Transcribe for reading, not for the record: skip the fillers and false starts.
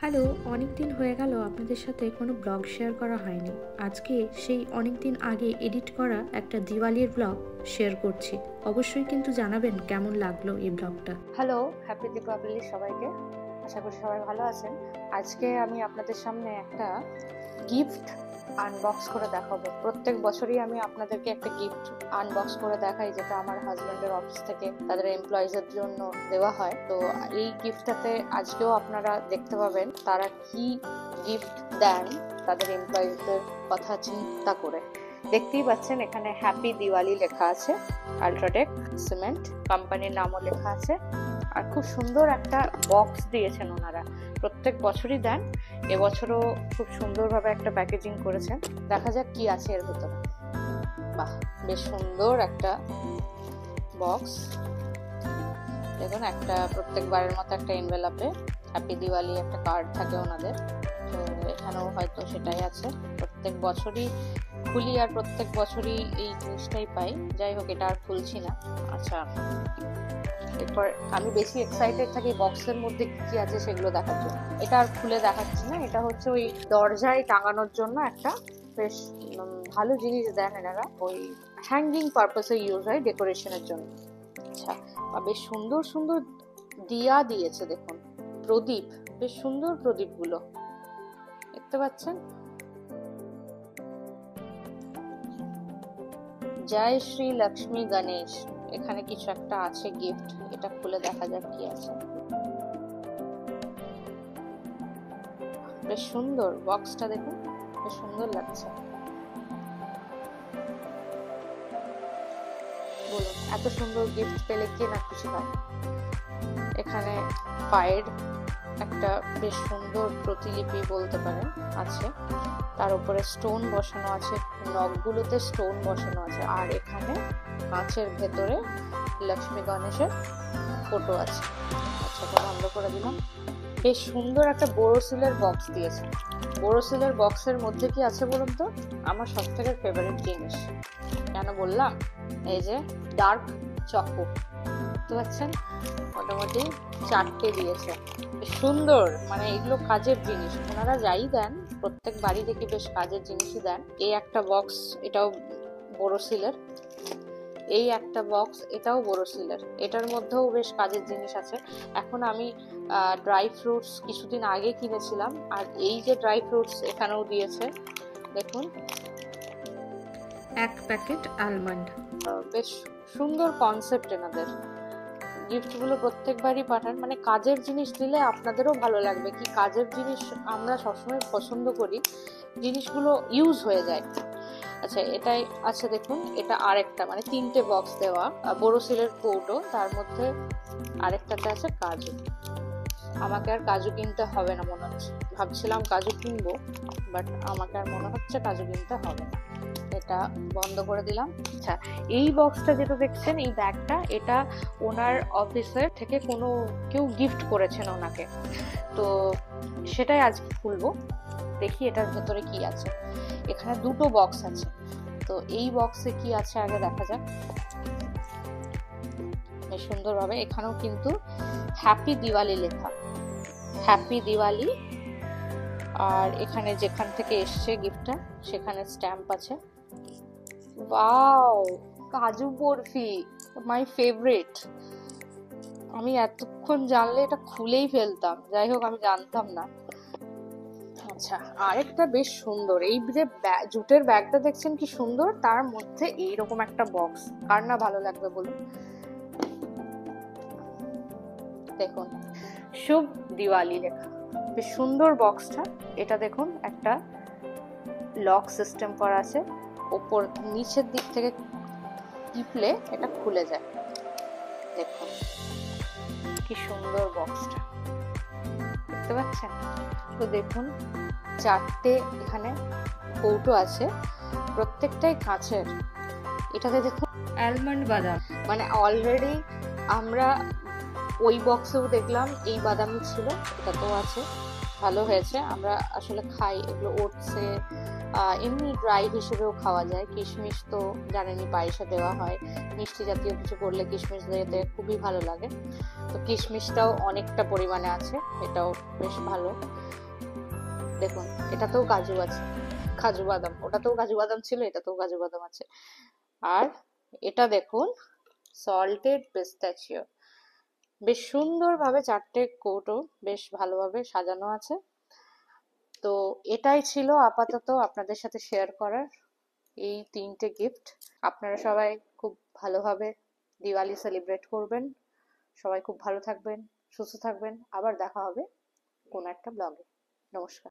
Hello, অনেক দিন হয়ে গেল আপনাদের সাথে কোনো ব্লগ শেয়ার করা হয়নি। আজকে সেই অনেক দিন আগে এডিট করা একটা দিওয়ালির ব্লগ শেয়ার করছি। অবশ্যই কিন্তু জানাবেন কেমন লাগলো এই ব্লগটা। হ্যালো, হ্যাপি দীপাবলি সবাইকে। আশা করি সবাই ভালো আছেন। আজকে আমি আপনাদের সামনে একটা গিফট আনবক্স করে দেখাবো। প্রত্যেক বছরই আমি আপনাদেরকে একটা গিফট আনবক্স করে দেখাই, যেটা আমার হাজব্যান্ডের অফিস থেকে তাদের এমপ্লয়িজের জন্য দেওয়া হয়। তো এই গিফটটাতে আজকেও আপনারা দেখতে পাবেন তারা কি গিফট দেন তাদের এমপ্লয়িজদের কথা চিন্তা করে। দেখতেই পাচ্ছেন এখানে হ্যাপি দিওয়ালি লেখা আছে, আল্ট্রাটেক সিমেন্ট কোম্পানির নামও লেখা আছে। আর খুব সুন্দর একটা বক্স দিয়েছেন ওনারা, প্রত্যেক বছরই দেন, এবছরও খুব সুন্দরভাবে একটা প্যাকেজিং করেছেন। দেখা যাক কি আছে এর ভেতরে। বাহ, বেশ সুন্দর একটা বক্স। দেখুন, একটা প্রত্যেকবারের মতো একটা এনভেলপে হ্যাপি দিওয়ালি একটা কার্ড থাকে ওনাদের। তো এখানেও হয়তো সেটাই আছে। প্রত্যেক বছরই খুলি আর প্রত্যেক বছরই এই জিনিসটাই পাই। যাই হোক, এটা আর খুলছি না। আচ্ছা, এরপর আমি বেশি এক্সাইটেড থাকি বক্সের মধ্যে কি আছে সেগুলো দেখার জন্য। এটা আর খুলে দেখাচ্ছি না। এটা হচ্ছে ওই দরজায় টাঙানোর জন্য একটা বেশ ভালো জিনিস দেন এনারা। ওই হ্যাঙ্গিং পারপাসে ইউজ হয়, ডেকোরেশনের জন্য। আচ্ছা, বেশ সুন্দর সুন্দর দিয়া দিয়েছে, দেখুন প্রদীপ, বেশ সুন্দর প্রদীপগুলো দেখতে পাচ্ছেন। জয় শ্রী লক্ষ্মী গণেশ। এখানে কিছু একটা আছে গিফট, এটা খুলে দেখা যাক কি আছে। বেশ সুন্দর বক্সটা, দেখুন বেশ সুন্দর লাগছে। বলুন, এত সুন্দর গিফট পেলে কে না খুশি হয়। এখানে পায়ের একটা বেশ সুন্দর প্রতিলিপি বলতে পারেন আছে, তার উপরে স্টোন বসানো আছে, নখগুলোতে স্টোন বসানো আছে। আর এখানে কাঁচের ভেতরে লক্ষ্মী গণেশের ফটো আছে। আচ্ছা, তো বন্ধ করে দিলাম। বেশ সুন্দর একটা বোরোসিলের বক্স দিয়েছে। বোরোসিলের বক্সের মধ্যে কি আছে বলুন তো? আমার সব থেকে ফেভারিট জিনিস। কেন বললাম? এই যে ডার্ক চকো, বুঝতে পারছেন, মোটামুটি 4টে দিয়েছে। বেশ সুন্দর, মানে এগুলো কাজের জিনিস। ওনারা যাই দেন প্রত্যেক বাড়ি থেকে বেশ কাজের জিনিসই দেন। এই একটা বক্স, এটাও বোরোসিলের। এই একটা বক্স, এটাও বোরোসিলের। এটার মধ্যেও বেশ কাজের জিনিস আছে। এখন আমি ড্রাই ফ্রুটস কিছুদিন আগে কিনেছিলাম, আর এই যে ড্রাই ফ্রুটস এখানেও দিয়েছে, দেখুন 1 প্যাকেট আলমন্ড। বেশ সুন্দর কনসেপ্ট এনাদের। গিফটগুলো প্রত্যেকবারই পাঠান, মানে কাজের জিনিস দিলে আপনাদেরও ভালো লাগবে। কি কাজের জিনিস আমরা সবসময় পছন্দ করি, জিনিসগুলো ইউজ হয়ে যায়। আচ্ছা, এটাই আছে, দেখুন এটা আরেকটা, মানে 3টে বক্স দেওয়া বোরোসিলের কৌটো। তার মধ্যে আরেকটাতে আছে কাজু। আমাকে আর কাজু কিনতে হবে না মনে হচ্ছে। ভাবছিলাম কাজু কিনবো, বাট আমাকে আর মনে হচ্ছে কাজু কিনতে হবে না। এটা বন্ধ করে দিলাম। আচ্ছা, এই বক্সটা যেটা দেখছেন, এই ব্যাগটা, এটা ওনার অফিসের থেকে কোনো কেউ গিফট করেছেন ওনাকে। তো সেটাই আজকে খুলবো, দেখি এটার ভেতরে কি আছে। এখানে 2টো বক্স আছে, তো এই বক্সে কি আছে আগে দেখা যাক। বেশ সুন্দরভাবে এখানেও কিন্তু হ্যাপি দিওয়ালি লেখা, হ্যাপি দিওয়ালি। আর এখানে যেখান থেকে এসছে গিফটটা সেখানে স্ট্যাম্প আছে। ওয়াও, কাজু বরফি, মাই ফেভারিট। আমি এতক্ষণ জানলে এটা খুলেই ফেলতাম, যাই হোক আমি জানতাম না। আচ্ছা, আরেকটা বেশ সুন্দর, এই যে জুটের ব্যাগটা দেখছেন কি সুন্দর, তার মধ্যে এইরকম একটা বক্স, কার না ভালো লাগবে বলুন। দেখুন, শুভ দিওয়ালি লেখা, বেশ সুন্দর বক্সটা। এটা দেখুন, একটা লক সিস্টেম করা আছে, ওপর নিচের দিক থেকে টিপলে এটা খুলে যায়। দেখুন কি সুন্দর বক্সটা, দেখতে পাচ্ছেন তো। দেখুন 4টে এখানে কৌটো আছে, প্রত্যেকটাই কাঁচের। এটাতে দেখুন আলমন্ড বাদাম, মানে অলরেডি আমরা ওই বক্সেও দেখলাম এই বাদামি ছিল, এটাতেও আছে। ভালো হয়েছে। আমরা আসলে খাই এগুলো ওটসে, এমনি ড্রাই হিসেবেও খাওয়া যায়। কিশমিশ তো জানেনই পায়েসে দেওয়া হয়, মিষ্টি জাতীয় কিছু করলে কিশমিশ দিতে খুবই ভালো লাগে। তো কিশমিশটাও অনেকটা পরিমাণে আছে, এটাও বেশ ভালো। দেখুন এটাতেও কাজু আছে, কাজু বাদাম, ওটাতেও কাজু বাদাম ছিল, এটাতেও কাজু বাদাম আছে। আর এটা দেখুন সল্টেড পিস্তাচিও, বেশ সুন্দরভাবে 4টে কৌটো বেশ ভালোভাবে সাজানো আছে। তো এটাই ছিল আপাতত আপনাদের সাথে শেয়ার করার এই 3টে গিফট। আপনারা সবাই খুব ভালোভাবে দিওয়ালি সেলিব্রেট করবেন, সবাই খুব ভালো থাকবেন, সুস্থ থাকবেন। আবার দেখা হবে কোনো একটা ব্লগে। নমস্কার।